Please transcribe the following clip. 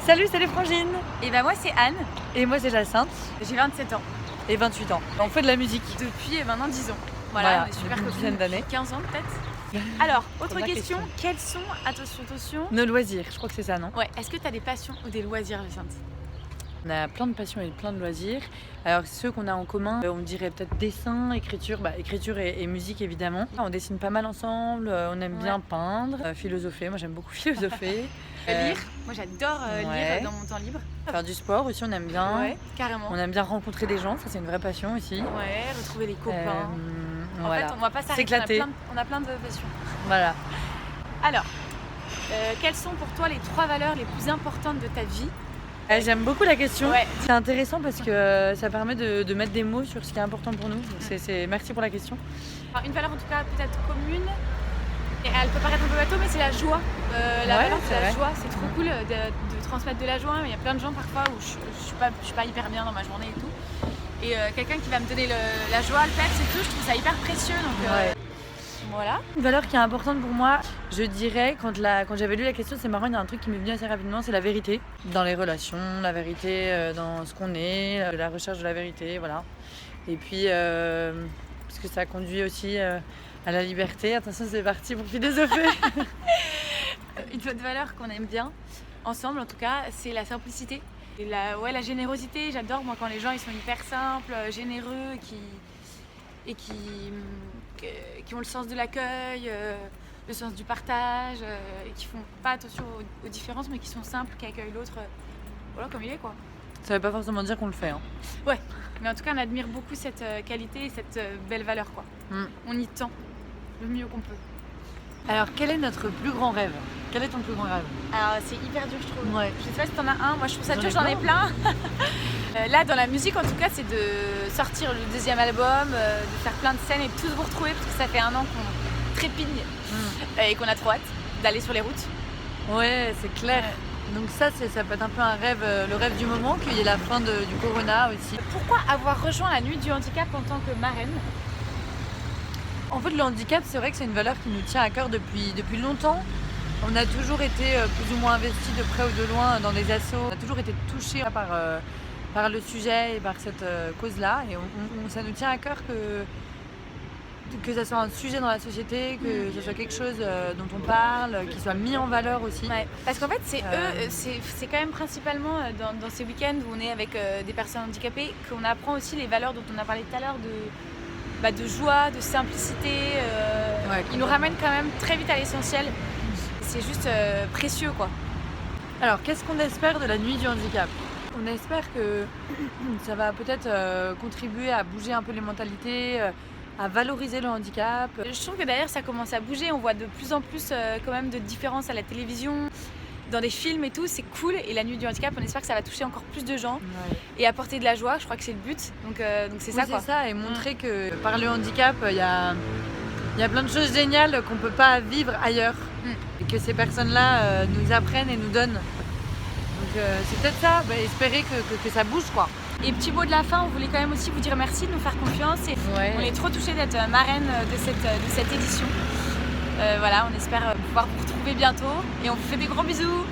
Salut, c'est les frangines. Et ben moi c'est Anne, Et moi c'est Jacinthe, j'ai 27 ans, et 28 ans. On fait de la musique. depuis maintenant 10 ans. Voilà, Voilà, on est super depuis une copines dizaine d'années. depuis 15 ans peut-être. Alors, autre Première question, question. quels sont, attention, Nos loisirs, je crois que c'est ça, non? ouais, est-ce que tu as des passions ou des loisirs, Jacinthe? On a plein de passions et plein de loisirs. Alors ceux qu'on a en commun, on dirait peut-être dessin, écriture, écriture et musique évidemment. On dessine pas mal ensemble, on aime bien peindre, philosopher, moi j'aime beaucoup philosopher. Lire, moi j'adore ouais. lire dans mon temps libre. Faire du sport aussi, on aime bien. Ouais, carrément. On aime bien rencontrer des gens, ça c'est une vraie passion aussi. Ouais, retrouver les copains. En Voilà. fait, on va pas s'arrêter, S'éclater. on a plein de passions. Voilà. Alors, quelles sont pour toi les 3 valeurs les plus importantes de ta vie? J'aime beaucoup la question. Ouais. C'est intéressant parce que ça permet de mettre des mots sur ce qui est important pour nous. Donc merci pour la question. Alors, une valeur en tout cas peut-être commune, et elle peut paraître un peu bateau, mais c'est la joie. La Ouais, valeur c'est c'est la vrai. joie, c'est trop cool de transmettre de la joie. Il y a plein de gens parfois où je suis pas hyper bien dans ma journée et tout. Et quelqu'un qui va me donner la joie, le peps et tout, je trouve ça hyper précieux. Donc Ouais. voilà. Une valeur qui est importante pour moi, je dirais, quand j'avais lu la question, c'est marrant, il y a un truc qui m'est venu assez rapidement, c'est la vérité. Dans les relations, la vérité dans ce qu'on est, la recherche de la vérité, voilà. Et puis, parce que ça conduit aussi à la liberté. Attention, c'est parti pour philosopher. Une autre valeur qu'on aime bien, ensemble en tout cas, c'est la simplicité. Et la générosité, j'adore moi quand les gens ils sont hyper simples, généreux, qui ont le sens de l'accueil, le sens du partage, et qui font pas attention aux différences, mais qui sont simples, qui accueillent l'autre voilà, comme il est quoi. Ça veut pas forcément dire qu'on le fait. Hein. Ouais, mais en tout cas on admire beaucoup cette qualité et cette belle valeur quoi. On y tend le mieux qu'on peut. Alors, quel est notre plus grand rêve? Quel est ton plus grand rêve? Alors c'est hyper dur je trouve. Ouais. Je sais pas si t'en as un, moi je trouve ça dur, ai j'en ai plein. Là dans la musique en tout cas c'est de sortir le 2e album, de faire plein de scènes et de tous vous retrouver parce que ça fait 1 an qu'on trépigne et qu'on a trop hâte d'aller sur les routes. Ouais, c'est clair. Donc ça peut être un peu un rêve, le rêve du moment, qu'il y ait la fin du corona aussi. Pourquoi avoir rejoint la nuit du handicap en tant que marraine? En fait, le handicap, c'est vrai que c'est une valeur qui nous tient à cœur depuis longtemps. On a toujours été plus ou moins investis de près ou de loin dans des assos. On a toujours été touchés par le sujet et par cette cause-là. Et ça nous tient à cœur que ça soit un sujet dans la société, que ce soit quelque chose dont on parle, qui soit mis en valeur aussi. Ouais, parce qu'en fait, c'est quand même principalement dans ces week-ends où on est avec des personnes handicapées qu'on apprend aussi les valeurs dont on a parlé tout à l'heure de joie, de simplicité. Ils nous ramènent quand même très vite à l'essentiel. C'est juste précieux quoi. Alors, qu'est-ce qu'on espère de la nuit du handicap? On espère que ça va peut-être contribuer à bouger un peu les mentalités, à valoriser le handicap. Je trouve que d'ailleurs ça commence à bouger, on voit de plus en plus quand même de différences à la télévision, dans des films et tout, c'est cool. Et la nuit du handicap, on espère que ça va toucher encore plus de gens et apporter de la joie, je crois que c'est le but. Donc c'est ça quoi. C'est ça, et montrer que par le handicap, il y a plein de choses géniales qu'on ne peut pas vivre ailleurs. Et que ces personnes-là nous apprennent et nous donnent. Donc c'est peut-être ça, espérer que ça bouge quoi. Et petit mot de la fin, on voulait quand même aussi vous dire merci de nous faire confiance et on est trop touchés d'être marraine de cette édition. Voilà, on espère pouvoir vous retrouver bientôt et on vous fait des gros bisous.